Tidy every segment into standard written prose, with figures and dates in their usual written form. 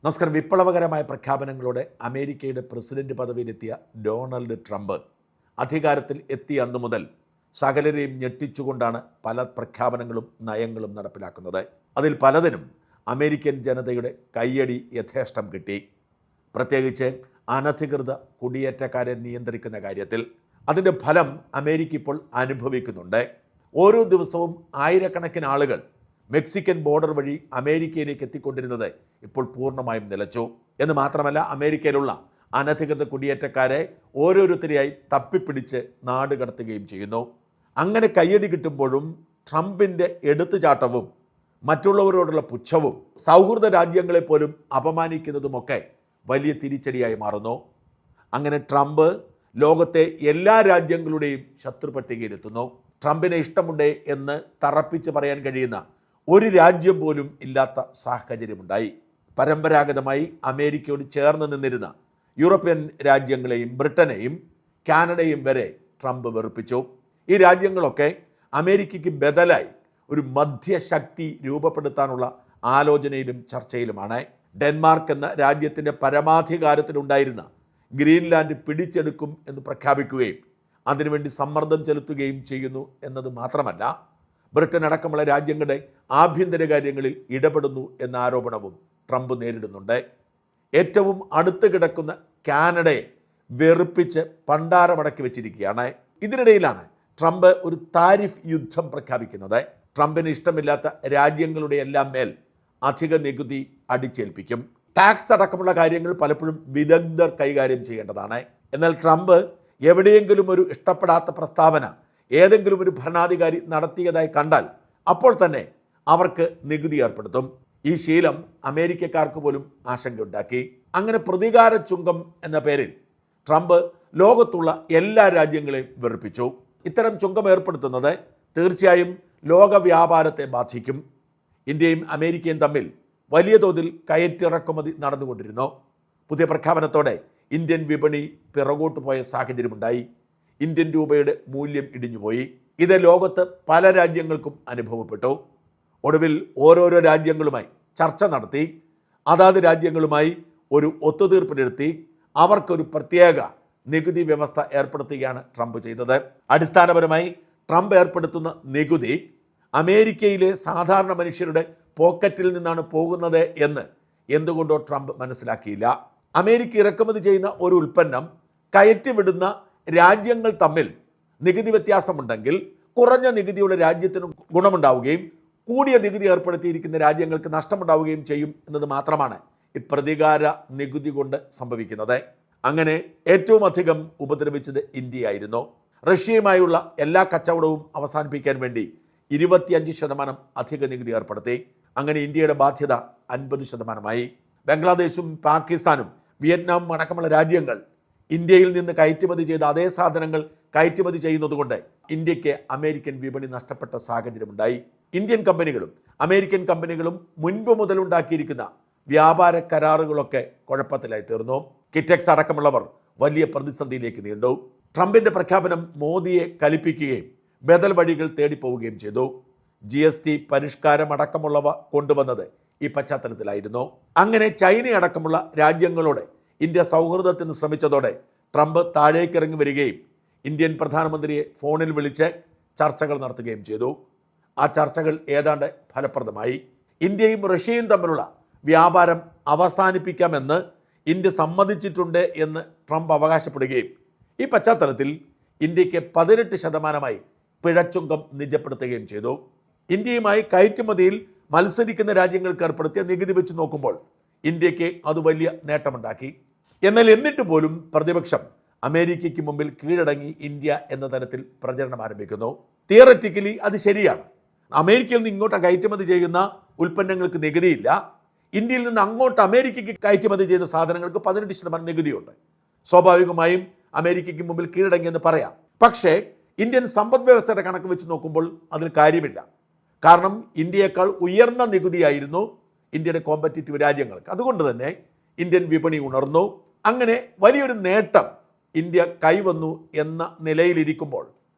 നമസ്കാരം. വിപ്ലവകരമായ പ്രഖ്യാപനങ്ങളോടെ അമേരിക്കയുടെ പ്രസിഡന്റ് പദവിയിലെത്തിയ ഡൊണാൾഡ് ട്രംപ് അധികാരത്തിൽ എത്തിയ അന്നു മുതൽ സകലരെയും ഞെട്ടിച്ചുകൊണ്ടാണ് പല പ്രഖ്യാപനങ്ങളും നയങ്ങളും നടപ്പിലാക്കുന്നത്. അതിൽ പലതിനും അമേരിക്കൻ ജനതയുടെ കയ്യടി യഥേഷ്ടം കിട്ടി. പ്രത്യേകിച്ച് അനധികൃത കുടിയേറ്റക്കാരെ നിയന്ത്രിക്കുന്ന കാര്യത്തിൽ അതിൻ്റെ ഫലം അമേരിക്ക ഇപ്പോൾ അനുഭവിക്കുന്നുണ്ട്. ഓരോ ദിവസവും ആയിരക്കണക്കിന് ആളുകൾ മെക്സിക്കൻ ബോർഡർ വഴി അമേരിക്കയിലേക്ക് എത്തിക്കൊണ്ടിരുന്നത് ഇപ്പോൾ പൂർണ്ണമായും നിലച്ചു എന്ന് മാത്രമല്ല, അമേരിക്കയിലുള്ള അനധികൃത കുടിയേറ്റക്കാരെ ഓരോരുത്തരെയായി തപ്പിപ്പിടിച്ച് നാട് കടത്തുകയും ചെയ്യുന്നു. അങ്ങനെ കയ്യടി കിട്ടുമ്പോഴും ട്രംപിൻ്റെ എടുത്തുചാട്ടവും മറ്റുള്ളവരോടുള്ള പുച്ഛവും സൗഹൃദ രാജ്യങ്ങളെ പോലും അപമാനിക്കുന്നതുമൊക്കെ വലിയ തിരിച്ചടിയായി മാറുന്നു. അങ്ങനെ ട്രംപ് ലോകത്തെ എല്ലാ രാജ്യങ്ങളുടെയും ശത്രുപട്ടികയിലെത്തുന്നു. ട്രംപിനെ ഇഷ്ടമുണ്ട് എന്ന് തറപ്പിച്ച് പറയാൻ കഴിയുന്ന ഒരു രാജ്യം പോലും ഇല്ലാത്ത സാഹചര്യമുണ്ടായി. പരമ്പരാഗതമായി അമേരിക്കയോട് ചേർന്ന് നിന്നിരുന്ന യൂറോപ്യൻ രാജ്യങ്ങളെയും ബ്രിട്ടനെയും കാനഡയും വരെ ട്രംപ് വെറുപ്പിച്ചു. ഈ രാജ്യങ്ങളൊക്കെ അമേരിക്കയ്ക്ക് ബദലായി ഒരു മധ്യശക്തി രൂപപ്പെടുത്താനുള്ള ആലോചനയിലും ചർച്ചയിലുമാണ്. ഡെൻമാർക്ക് എന്ന രാജ്യത്തിൻ്റെ പരമാധികാരത്തിലുണ്ടായിരുന്ന ഗ്രീൻലാൻഡ് പിടിച്ചെടുക്കും എന്ന് പ്രഖ്യാപിക്കുകയും അതിനുവേണ്ടി സമ്മർദ്ദം ചെലുത്തുകയും ചെയ്യുന്നു എന്നത് മാത്രമല്ല, ബ്രിട്ടൻ അടക്കമുള്ള രാജ്യങ്ങളുടെ ആഭ്യന്തര കാര്യങ്ങളിൽ ഇടപെടുന്നു എന്ന ആരോപണവും ട്രംപ് നേരിടുന്നുണ്ട്. ഏറ്റവും അടുത്ത് കിടക്കുന്ന കാനഡയെ വെറുപ്പിച്ച് പണ്ടാരമടക്കി വെച്ചിരിക്കുകയാണ്. ഇതിനിടയിലാണ് ട്രംപ് ഒരു താരിഫ് യുദ്ധം പ്രഖ്യാപിക്കുന്നത്. ട്രംപിന് ഇഷ്ടമില്ലാത്ത രാജ്യങ്ങളുടെ എല്ലാം മേൽ അധിക നികുതി അടിച്ചേൽപ്പിക്കും. ടാക്സ് അടക്കമുള്ള കാര്യങ്ങൾ പലപ്പോഴും വിദഗ്ധർ കൈകാര്യം ചെയ്യേണ്ടതാണ്. എന്നാൽ ട്രംപ് എവിടെയെങ്കിലും ഒരു ഇഷ്ടപ്പെടാത്ത പ്രസ്താവന ഏതെങ്കിലും ഒരു ഭരണാധികാരി നടത്തിയതായി കണ്ടാൽ അപ്പോൾ തന്നെ അവർക്ക് നികുതി ഏർപ്പെടുത്തും. ഈ ശീലം അമേരിക്കക്കാർക്ക് പോലും ആശങ്കയുണ്ടാക്കി. അങ്ങനെ പ്രതികാര ചുങ്കം എന്ന പേരിൽ ട്രംപ് ലോകത്തുള്ള എല്ലാ രാജ്യങ്ങളെയും വെറുപ്പിച്ചു. ഇത്തരം ചുങ്കം ഏർപ്പെടുത്തുന്നത് തീർച്ചയായും ലോക വ്യാപാരത്തെ ബാധിക്കും. ഇന്ത്യയും അമേരിക്കയും തമ്മിൽ വലിയ തോതിൽ കയറ്റിറക്കുമതി നടന്നുകൊണ്ടിരുന്നു. പുതിയ പ്രഖ്യാപനത്തോടെ ഇന്ത്യൻ വിപണി പിറകോട്ട് പോയ സാഹചര്യമുണ്ടായി. ഇന്ത്യൻ രൂപയുടെ മൂല്യം ഇടിഞ്ഞുപോയി. ഇത് ലോകത്ത് പല രാജ്യങ്ങൾക്കും അനുഭവപ്പെട്ടു. ഒടുവിൽ ഓരോരോ രാജ്യങ്ങളുമായി ചർച്ച നടത്തി അതാത് രാജ്യങ്ങളുമായി ഒരു ഒത്തുതീർപ്പിലെത്തി അവർക്കൊരു പ്രത്യേക നികുതി വ്യവസ്ഥ ഏർപ്പെടുത്തുകയാണ് ട്രംപ് ചെയ്തത്. അടിസ്ഥാനപരമായി ട്രംപ് ഏർപ്പെടുത്തുന്ന നികുതി അമേരിക്കയിലെ സാധാരണ മനുഷ്യരുടെ പോക്കറ്റിൽ നിന്നാണ് പോകുന്നത് എന്ന് എന്തുകൊണ്ടോ ട്രംപ് മനസ്സിലാക്കിയില്ല. അമേരിക്ക ഇറക്കുമതി ചെയ്യുന്ന ഒരു ഉൽപ്പന്നം കയറ്റിവിടുന്ന രാജ്യങ്ങൾ തമ്മിൽ നികുതി വ്യത്യാസമുണ്ടെങ്കിൽ കുറഞ്ഞ നികുതിയുള്ള രാജ്യത്തിന് ഗുണമുണ്ടാവുകയും കൂടിയ നികുതി ഏർപ്പെടുത്തിയിരിക്കുന്ന രാജ്യങ്ങൾക്ക് നഷ്ടമുണ്ടാവുകയും ചെയ്യും എന്നത് മാത്രമാണ് ഈ പ്രതികാര നികുതി കൊണ്ട് സംഭവിക്കുന്നത്. അങ്ങനെ ഏറ്റവും അധികം ഉപദ്രവിച്ചത് ഇന്ത്യയായിരുന്നു. റഷ്യയുമായുള്ള എല്ലാ കച്ചവടവും അവസാനിപ്പിക്കാൻ വേണ്ടി 25% അധിക നികുതി ഏർപ്പെടുത്തി. അങ്ങനെ ഇന്ത്യയുടെ ബാധ്യത 50%. ബംഗ്ലാദേശും പാകിസ്ഥാനും വിയറ്റ്നാമും അടക്കമുള്ള രാജ്യങ്ങൾ ഇന്ത്യയിൽ നിന്ന് കയറ്റുമതി ചെയ്ത അതേ സാധനങ്ങൾ കയറ്റുമതി ചെയ്യുന്നതുകൊണ്ട് ഇന്ത്യക്ക് അമേരിക്കൻ വിപണി നഷ്ടപ്പെട്ട സാഹചര്യമുണ്ടായി. ഇന്ത്യൻ കമ്പനികളും അമേരിക്കൻ കമ്പനികളും മുൻപ് മുതലുണ്ടാക്കിയിരിക്കുന്ന വ്യാപാര കരാറുകളൊക്കെ കുഴപ്പത്തിലായി തീർന്നു. കിറ്റെക്സ് അടക്കമുള്ളവർ വലിയ പ്രതിസന്ധിയിലേക്ക് നീണ്ടു. ട്രംപിൻ്റെ പ്രഖ്യാപനം മോദിയെ കലിപ്പിക്കുകയും ബദൽ വഴികൾ തേടിപ്പോവുകയും ചെയ്തു. GST പരിഷ്കാരമടക്കമുള്ളവ കൊണ്ടുവന്നത് ഈ പശ്ചാത്തലത്തിലായിരുന്നു. അങ്ങനെ ചൈനയടക്കമുള്ള രാജ്യങ്ങളോട് ഇന്ത്യ സൗഹൃദത്തിന് ശ്രമിച്ചതോടെ ട്രംപ് താഴേക്കിറങ്ങി വരികയും ഇന്ത്യൻ പ്രധാനമന്ത്രിയെ ഫോണിൽ വിളിച്ച് ചർച്ചകൾ നടത്തുകയും ചെയ്തു. ആ ചർച്ചകൾ ഏതാണ്ട് ഫലപ്രദമായി. ഇന്ത്യയും റഷ്യയും തമ്മിലുള്ള വ്യാപാരം അവസാനിപ്പിക്കാമെന്ന് ഇന്ത്യ സമ്മതിച്ചിട്ടുണ്ട് എന്ന് ട്രംപ് അവകാശപ്പെടുകയും ഈ പശ്ചാത്തലത്തിൽ ഇന്ത്യക്ക് 18% പിഴച്ചുങ്കം നിജപ്പെടുത്തുകയും ചെയ്തു. ഇന്ത്യയുമായി കയറ്റുമതിയിൽ മത്സരിക്കുന്ന രാജ്യങ്ങൾക്ക് ഏർപ്പെടുത്തിയ നികുതി വെച്ച് നോക്കുമ്പോൾ ഇന്ത്യക്ക് അത് വലിയ നേട്ടമുണ്ടാക്കി. എന്നാൽ എന്നിട്ട് പോലും പ്രതിപക്ഷം അമേരിക്കയ്ക്ക് മുമ്പിൽ കീഴടങ്ങി ഇന്ത്യ എന്ന തരത്തിൽ പ്രചരണം ആരംഭിക്കുന്നു. തിയററ്റിക്കലി അത് ശരിയാണ്. അമേരിക്കയിൽ നിന്ന് ഇങ്ങോട്ട് കയറ്റുമതി ചെയ്യുന്ന ഉൽപ്പന്നങ്ങൾക്ക് നികുതിയില്ല. ഇന്ത്യയിൽ നിന്ന് അങ്ങോട്ട് അമേരിക്കയ്ക്ക് കയറ്റുമതി ചെയ്യുന്ന സാധനങ്ങൾക്ക് 18% നികുതിയുണ്ട്. സ്വാഭാവികമായും അമേരിക്കയ്ക്ക് മുമ്പിൽ കീഴടങ്ങിയെന്ന് പറയാം. പക്ഷേ ഇന്ത്യൻ സമ്പദ് വ്യവസ്ഥയുടെ കണക്ക് വെച്ച് നോക്കുമ്പോൾ അതിൽ കാര്യമില്ല. കാരണം ഇന്ത്യയേക്കാൾ ഉയർന്ന നികുതിയായിരുന്നു ഇന്ത്യയുടെ കോമ്പറ്റീറ്റീവ് രാജ്യങ്ങൾക്ക്. അതുകൊണ്ട് തന്നെ ഇന്ത്യൻ വിപണി ഉണർന്നു. അങ്ങനെ വലിയൊരു നേട്ടം ഇന്ത്യ കൈവന്നു എന്ന നിലയിലിരിക്കുമ്പോൾ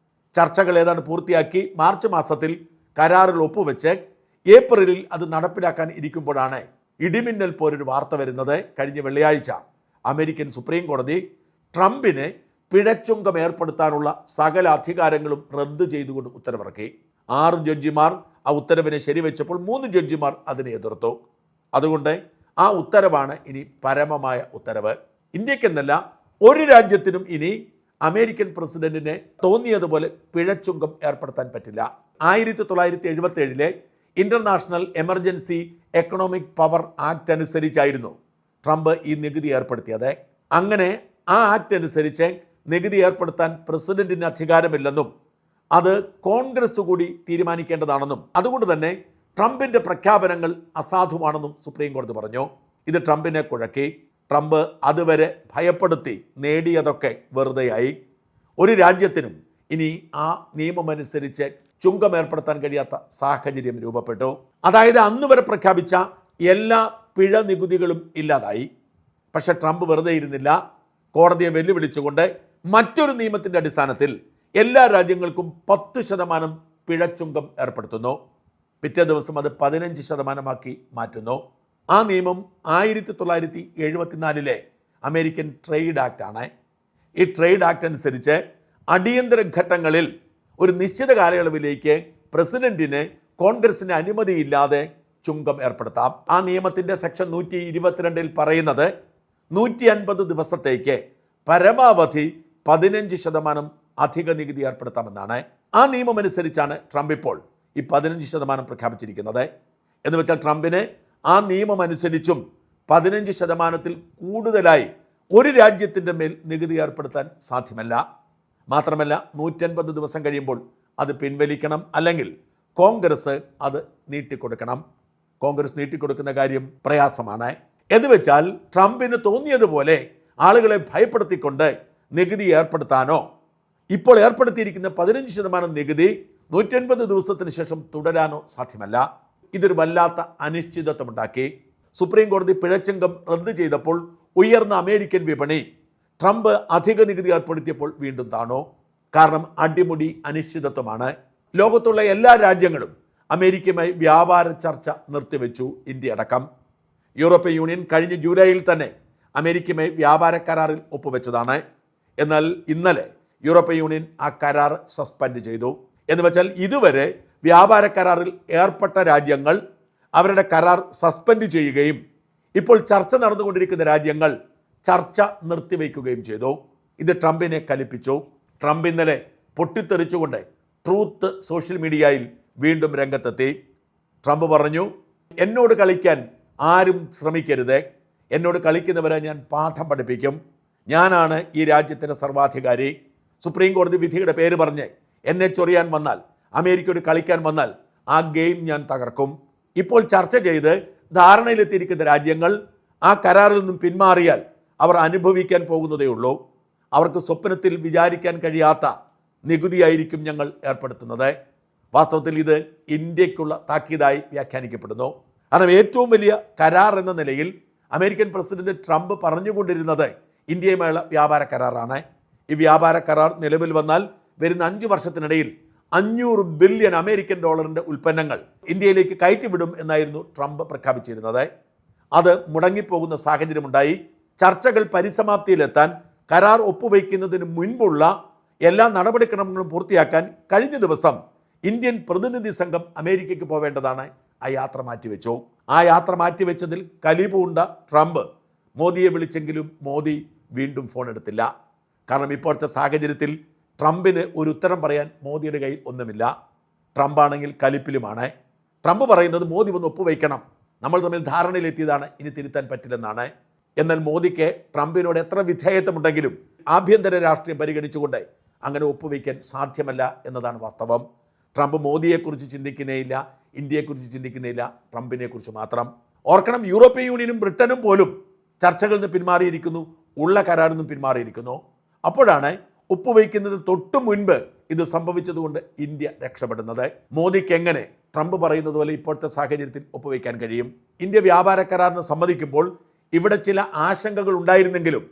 ചർച്ചകൾ ഏതാണ്ട് പൂർത്തിയാക്കി മാർച്ച് മാസത്തിൽ കരാറിൽ ഒപ്പുവെച്ച് ഏപ്രിലിൽ അത് നടപ്പിലാക്കാൻ ഇരിക്കുമ്പോഴാണ് ഇടിമിന്നൽ പോലൊരു വാർത്ത വരുന്നത് കഴിഞ്ഞ വെള്ളിയാഴ്ച അമേരിക്കൻ സുപ്രീം കോടതി ട്രംപിന് പിഴച്ചുങ്കം ഏർപ്പെടുത്താനുള്ള സകല അധികാരങ്ങളും റദ്ദ് ചെയ്തുകൊണ്ട് ഉത്തരവിറക്കി. 6 ജഡ്ജിമാർ ആ ഉത്തരവിനെ ശരിവെച്ചപ്പോൾ 3 ജഡ്ജിമാർ അതിനെ എതിർത്തു. അതുകൊണ്ട് ആ ഉത്തരവാണ് ഇനി പരമമായ ഉത്തരവ്. ഇന്ത്യക്കെന്നല്ല ഒരു രാജ്യത്തിനും ഇനി അമേരിക്കൻ പ്രസിഡന്റിനെ തോന്നിയതുപോലെ പിഴച്ചുങ്കം ഏർപ്പെടുത്താൻ പറ്റില്ല. 1977 International Emergency Economic Power Act അനുസരിച്ചായിരുന്നു ട്രംപ് ഈ നികുതി ഏർപ്പെടുത്തിയത്. അങ്ങനെ ആ ആക്ട് അനുസരിച്ച് നികുതി ഏർപ്പെടുത്താൻ പ്രസിഡന്റിന് അധികാരമില്ലെന്നും അത് കോൺഗ്രസ് കൂടി തീരുമാനിക്കേണ്ടതാണെന്നും അതുകൊണ്ട് തന്നെ ട്രംപിന്റെ പ്രഖ്യാപനങ്ങൾ അസാധുവാണെന്നും സുപ്രീം കോടതി പറഞ്ഞു. ഇത് ട്രംപിനെ കുഴക്കി. ട്രംപ് അതുവരെ ഭയപ്പെടുത്തി നേടിയതൊക്കെ വെറുതെയായി. ഒരു രാജ്യത്തിനും ഇനി ആ നിയമമനുസരിച്ച് ചുങ്കം ഏർപ്പെടുത്താൻ കഴിയാത്ത സാഹചര്യം രൂപപ്പെട്ടു. അതായത് അന്ന് വരെ പ്രഖ്യാപിച്ച എല്ലാ പിഴ നികുതികളും ഇല്ലാതായി. പക്ഷെ ട്രംപ് വെറുതെ ഇരുന്നില്ല. കോടതിയെ വെല്ലുവിളിച്ചുകൊണ്ട് മറ്റൊരു നിയമത്തിൻ്റെ അടിസ്ഥാനത്തിൽ എല്ലാ രാജ്യങ്ങൾക്കും 10% പിഴച്ചുങ്കം ഏർപ്പെടുത്തുന്നു. പിറ്റേ ദിവസം അത് 15% മാറ്റുന്നു. ആ നിയമം 1974 അമേരിക്കൻ ട്രേഡ് ആക്ട് ആണ്. ഈ ട്രേഡ് ആക്ട് അനുസരിച്ച് അടിയന്തര ഘട്ടങ്ങളിൽ ഒരു നിശ്ചിത കാലയളവിലേക്ക് പ്രസിഡന്റിന് കോൺഗ്രസിന് അനുമതിയില്ലാതെ ചുങ്കം ഏർപ്പെടുത്താം. ആ നിയമത്തിൻ്റെ സെക്ഷൻ 122 പറയുന്നത് 150 ദിവസത്തേക്ക് പരമാവധി 15% അധിക നികുതി ഏർപ്പെടുത്താമെന്നാണ്. ആ നിയമമനുസരിച്ചാണ് ട്രംപ് ഇപ്പോൾ ഈ 15% പ്രഖ്യാപിച്ചിരിക്കുന്നത്. എന്ന് വെച്ചാൽ ട്രംപിന് ആ നിയമമനുസരിച്ചും 15% കൂടുതലായി ഒരു രാജ്യത്തിൻ്റെ മേൽ നികുതി ഏർപ്പെടുത്താൻ സാധ്യമല്ല. മാത്രമല്ല 150 ദിവസം കഴിയുമ്പോൾ അത് പിൻവലിക്കണം, അല്ലെങ്കിൽ കോൺഗ്രസ് അത് നീട്ടിക്കൊടുക്കണം. കോൺഗ്രസ് നീട്ടിക്കൊടുക്കുന്ന കാര്യം പ്രയാസമാണ്. എന്ന് വെച്ചാൽ ട്രംപിന് തോന്നിയതുപോലെ ആളുകളെ ഭയപ്പെടുത്തിക്കൊണ്ട് നികുതി ഏർപ്പെടുത്താനോ ഇപ്പോൾ ഏർപ്പെടുത്തിയിരിക്കുന്ന 15% നികുതി 150 ദിവസത്തിന് ശേഷം തുടരാനോ സാധ്യമല്ല. ഇതൊരു വല്ലാത്ത അനിശ്ചിതത്വമുണ്ടാക്കി. സുപ്രീം കോടതി പിഴച്ചുങ്കം റദ്ദ് ചെയ്തപ്പോൾ ഉയർന്ന അമേരിക്കൻ വിപണി ട്രംപ് അധിക നികുതി ഏർപ്പെടുത്തിയപ്പോൾ വീണ്ടും താണു. കാരണം അടിമുടി അനിശ്ചിതത്വമാണ്. ലോകത്തുള്ള എല്ലാ രാജ്യങ്ങളും അമേരിക്കയുമായി വ്യാപാര ചർച്ച നിർത്തിവെച്ചു, ഇന്ത്യ അടക്കം. യൂറോപ്യൻ യൂണിയൻ കഴിഞ്ഞ ജൂലൈയിൽ തന്നെ അമേരിക്കയുമായി വ്യാപാര കരാറിൽ ഒപ്പുവെച്ചതാണ്. എന്നാൽ ഇന്നലെ യൂറോപ്യൻ യൂണിയൻ ആ കരാർ സസ്പെൻഡ് ചെയ്തു. എന്ന് വെച്ചാൽ ഇതുവരെ വ്യാപാര കരാറിൽ ഏർപ്പെട്ട രാജ്യങ്ങൾ അവരുടെ കരാർ സസ്പെൻഡ് ചെയ്യുകയും ഇപ്പോൾ ചർച്ച നടന്നുകൊണ്ടിരിക്കുന്ന രാജ്യങ്ങൾ ചർച്ച നിർത്തിവെക്കുകയും ചെയ്തു. ഇത് ട്രംപിനെ കലിപ്പിച്ചു. ട്രംപ് ഇന്നലെ പൊട്ടിത്തെറിച്ചുകൊണ്ട് ട്രൂത്ത് സോഷ്യൽ മീഡിയയിൽ വീണ്ടും രംഗത്തെത്തി. ട്രംപ് പറഞ്ഞു, എന്നോട് കളിക്കാൻ ആരും ശ്രമിക്കരുത്, എന്നോട് കളിക്കുന്നവരെ ഞാൻ പാഠം പഠിപ്പിക്കും, ഞാനാണ് ഈ രാജ്യത്തിൻ്റെ സർവാധികാരി. സുപ്രീം കോടതി വിധിയുടെ പേര് പറഞ്ഞ് എന്നെ ചൊറിയാൻ വന്നാൽ, അമേരിക്കയോട് കളിക്കാൻ വന്നാൽ ആ ഗെയിം ഞാൻ തകർക്കും. ഇപ്പോൾ ചർച്ച ചെയ്ത് ധാരണയിലെത്തിയിരിക്കുന്ന രാജ്യങ്ങൾ ആ കരാറിൽ നിന്നും പിന്മാറിയാൽ അവർ അനുഭവിക്കാൻ പോകുന്നതേ ഉള്ളൂ. അവർക്ക് സ്വപ്നത്തിൽ വിചാരിക്കാൻ കഴിയാത്ത നികുതിയായിരിക്കും ഞങ്ങൾ ഏർപ്പെടുത്തുന്നത്. വാസ്തവത്തിൽ ഇത് ഇന്ത്യക്കുള്ള താക്കീതായി വ്യാഖ്യാനിക്കപ്പെടുന്നു. കാരണം ഏറ്റവും വലിയ കരാർ എന്ന നിലയിൽ അമേരിക്കൻ പ്രസിഡന്റ് ട്രംപ് പറഞ്ഞുകൊണ്ടിരുന്നത് ഇന്ത്യയുമായുള്ള വ്യാപാര കരാറാണ്. ഈ വ്യാപാര കരാർ നിലവിൽ വന്നാൽ വരുന്ന 5 വർഷത്തിനിടയിൽ $500 ബില്യൺ അമേരിക്കൻ ഡോളറിൻ്റെ ഉൽപ്പന്നങ്ങൾ ഇന്ത്യയിലേക്ക് കയറ്റിവിടും എന്നായിരുന്നു ട്രംപ് പ്രഖ്യാപിച്ചിരുന്നത്. അത് മുടങ്ങിപ്പോകുന്ന സാഹചര്യമുണ്ടായി. ചർച്ചകൾ പരിസമാപ്തിയിലെത്താൻ കരാർ ഒപ്പുവയ്ക്കുന്നതിന് മുൻപുള്ള എല്ലാ നടപടിക്രമങ്ങളും പൂർത്തിയാക്കാൻ കഴിഞ്ഞ ദിവസം ഇന്ത്യൻ പ്രതിനിധി സംഘം അമേരിക്കയ്ക്ക് പോവേണ്ടതാണ്. ആ യാത്ര മാറ്റിവെച്ചു. ആ യാത്ര മാറ്റിവെച്ചതിൽ കലിപൂണ്ട ട്രംപ് മോദിയെ വിളിച്ചെങ്കിലും മോദി വീണ്ടും ഫോൺ എടുത്തില്ല. കാരണം ഇപ്പോഴത്തെ സാഹചര്യത്തിൽ ട്രംപിന് ഒരു ഉത്തരം പറയാൻ മോദിയുടെ കയ്യിൽ ഒന്നുമില്ല. ട്രംപാണെങ്കിൽ കലിപ്പിലുമാണ്. ട്രംപ് പറയുന്നത് മോദി ഒന്ന് ഒപ്പുവയ്ക്കണം, നമ്മൾ തമ്മിൽ ധാരണയിലെത്തിയതാണ്, ഇനി തിരുത്താൻ പറ്റില്ലെന്നാണ്. എന്നാൽ മോദിക്ക് ട്രംപിനോട് എത്ര വിധേയത്വമുണ്ടെങ്കിലും ആഭ്യന്തര രാഷ്ട്രീയം പരിഗണിച്ചുകൊണ്ട് അങ്ങനെ ഒപ്പുവയ്ക്കാൻ സാധ്യമല്ല എന്നതാണ് വാസ്തവം. ട്രംപ് മോദിയെക്കുറിച്ച് ചിന്തിക്കുന്നേയില്ല, ഇന്ത്യയെക്കുറിച്ച് ചിന്തിക്കുന്നേയില്ല, ട്രംപിനെക്കുറിച്ച് മാത്രം. ഓർക്കണം, യൂറോപ്യൻ യൂണിയനും ബ്രിട്ടനും പോലും ചർച്ചകളിൽ നിന്ന് പിന്മാറിയിരിക്കുന്നു, ഉള്ള കരാറിൽ നിന്നും പിന്മാറിയിരിക്കുന്നു. അപ്പോഴാണ് ഒപ്പുവയ്ക്കുന്നതിന് തൊട്ടു മുൻപ് ഇത് സംഭവിച്ചതുകൊണ്ട് ഇന്ത്യ രക്ഷപ്പെടുന്നത്. മോദിക്ക് എങ്ങനെ ട്രംപ് പറയുന്നത് പോലെ ഇപ്പോഴത്തെ സാഹചര്യത്തിൽ ഒപ്പുവയ്ക്കാൻ കഴിയും? ഇന്ത്യ വ്യാപാര കരാറിന് സമ്മതിക്കുമ്പോൾ ഇവിടെ ചില ആശങ്കകൾ ഉണ്ടായിരുന്നെങ്കിലും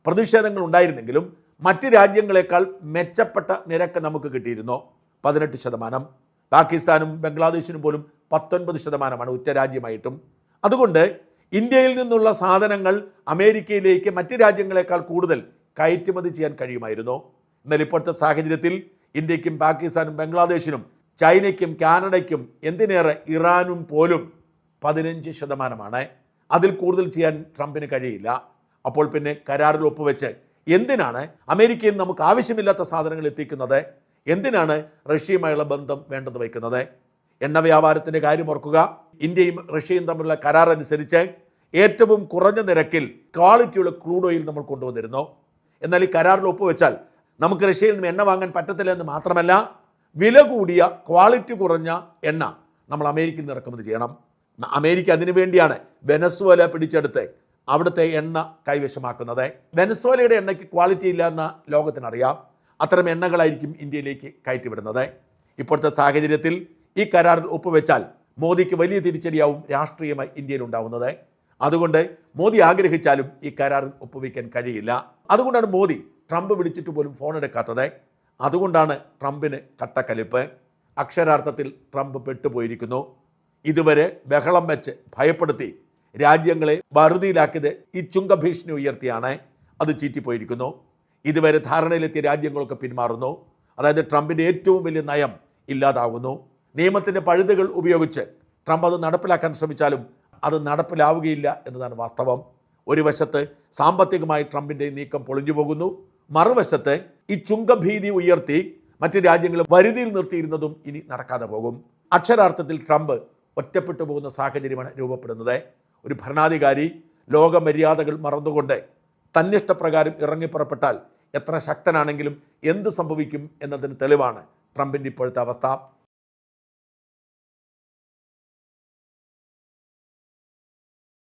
പ്രതിഷേധങ്ങൾ ഉണ്ടായിരുന്നെങ്കിലും മറ്റ് രാജ്യങ്ങളെക്കാൾ മെച്ചപ്പെട്ട നിരക്ക് നമുക്ക് കിട്ടിയിരുന്നു. 18%. പാകിസ്ഥാനും ബംഗ്ലാദേശിനും പോലും 19% ഉറ്റ രാജ്യമായിട്ടും. അതുകൊണ്ട് ഇന്ത്യയിൽ നിന്നുള്ള സാധനങ്ങൾ അമേരിക്കയിലേക്ക് മറ്റ് രാജ്യങ്ങളെക്കാൾ കൂടുതൽ കയറ്റുമതി ചെയ്യാൻ കഴിയുമായിരുന്നു. എന്നാൽ ഇപ്പോഴത്തെ സാഹചര്യത്തിൽ ഇന്ത്യക്കും പാകിസ്ഥാനും ബംഗ്ലാദേശിനും ചൈനയ്ക്കും കാനഡയ്ക്കും എന്തിനേറെ ഇറാനും പോലും 15%. അതിൽ കൂടുതൽ ചെയ്യാൻ ട്രംപിന് കഴിയില്ല. അപ്പോൾ പിന്നെ കരാറിൽ ഒപ്പുവെച്ച് എന്തിനാണ് അമേരിക്കയിൽ നമുക്ക് ആവശ്യമില്ലാത്ത സാധനങ്ങൾ എത്തിക്കുന്നത്? എന്തിനാണ് റഷ്യയുമായുള്ള ബന്ധം വേണ്ടെന്ന് വയ്ക്കുന്നത്? എണ്ണ വ്യാപാരത്തിൻ്റെ കാര്യം ഓർക്കുക. ഇന്ത്യയും റഷ്യയും തമ്മിലുള്ള കരാർ അനുസരിച്ച് ഏറ്റവും കുറഞ്ഞ നിരക്കിൽ ക്വാളിറ്റിയുള്ള ക്രൂഡ് ഓയിൽ നമ്മൾ കൊണ്ടുവന്നിരുന്നു. എന്നാൽ ഈ കരാറിൽ ഒപ്പുവെച്ചാൽ നമുക്ക് റഷ്യയിൽ നിന്ന് എണ്ണ വാങ്ങാൻ പറ്റത്തില്ല എന്ന് മാത്രമല്ല, വില കൂടിയ ക്വാളിറ്റി കുറഞ്ഞ എണ്ണ നമ്മൾ അമേരിക്കയിൽ നിന്ന് ഇറക്കുമതി ചെയ്യണം. അമേരിക്ക അതിനുവേണ്ടിയാണ് വെനസ്വേല പിടിച്ചെടുത്ത് അവിടുത്തെ എണ്ണ കൈവശമാക്കുന്നത്. വെനസ്വേലയുടെ എണ്ണയ്ക്ക് ക്വാളിറ്റി ഇല്ല എന്ന ലോകത്തിനറിയാം. അത്തരം എണ്ണകളായിരിക്കും ഇന്ത്യയിലേക്ക് കയറ്റിവിടുന്നത്. ഇപ്പോഴത്തെ സാഹചര്യത്തിൽ ഈ കരാറിൽ ഒപ്പുവെച്ചാൽ മോദിക്ക് വലിയ തിരിച്ചടിയാവും രാഷ്ട്രീയമായി ഇന്ത്യയിൽ ഉണ്ടാവുന്നത്. അതുകൊണ്ട് മോദി ആഗ്രഹിച്ചാലും ഈ കരാറിൽ ഒപ്പുവെക്കാൻ കഴിയില്ല. അതുകൊണ്ടാണ് മോദി ട്രംപ് വിളിച്ചിട്ട് പോലും ഫോൺ എടുക്കാത്തത്. അതുകൊണ്ടാണ് ട്രംപിന് കട്ടക്കലിപ്പ്. അക്ഷരാർത്ഥത്തിൽ ട്രംപ് പെട്ടുപോയിരിക്കുന്നു. ഇതുവരെ ബഹളം വെച്ച് ഭയപ്പെടുത്തി രാജ്യങ്ങളെ വറുതിയിലാക്കിയത് ഈ ചുങ്കഭീഷണി ഉയർത്തിയാണ്. അത് ചീറ്റിപ്പോയിരിക്കുന്നു. ഇതുവരെ ധാരണയിലെത്തിയ രാജ്യങ്ങളൊക്കെ പിന്മാറുന്നു. അതായത് ട്രംപിൻ്റെ ഏറ്റവും വലിയ നയം ഇല്ലാതാകുന്നു. നിയമത്തിൻ്റെ പഴുതുകൾ ഉപയോഗിച്ച് ട്രംപ് അത് നടപ്പിലാക്കാൻ ശ്രമിച്ചാലും അത് നടപ്പിലാവുകയില്ല എന്നതാണ് വാസ്തവം. ഒരു വശത്ത് സാമ്പത്തികമായി ട്രംപിൻ്റെ നീക്കം പൊളിഞ്ഞു പോകുന്നു, മറുവശത്ത് ഈ ചുങ്കഭീതി ഉയർത്തി മറ്റ് രാജ്യങ്ങൾ വരുതിയിൽ നിർത്തിയിരുന്നതും ഇനി നടക്കാതെ പോകും. അക്ഷരാർത്ഥത്തിൽ ട്രംപ് ഒറ്റപ്പെട്ടു പോകുന്ന സാഹചര്യമാണ് രൂപപ്പെടുന്നത്. ഒരു ഭരണാധികാരി ലോകമര്യാദകൾ മറന്നുകൊണ്ട് തന്നിഷ്ടപ്രകാരം ഇറങ്ങിപ്പുറപ്പെട്ടാൽ എത്ര ശക്തനാണെങ്കിലും എന്ത് സംഭവിക്കും എന്നതിന് തെളിവാണ് ട്രംപിൻ്റെ ഇപ്പോഴത്തെ അവസ്ഥ.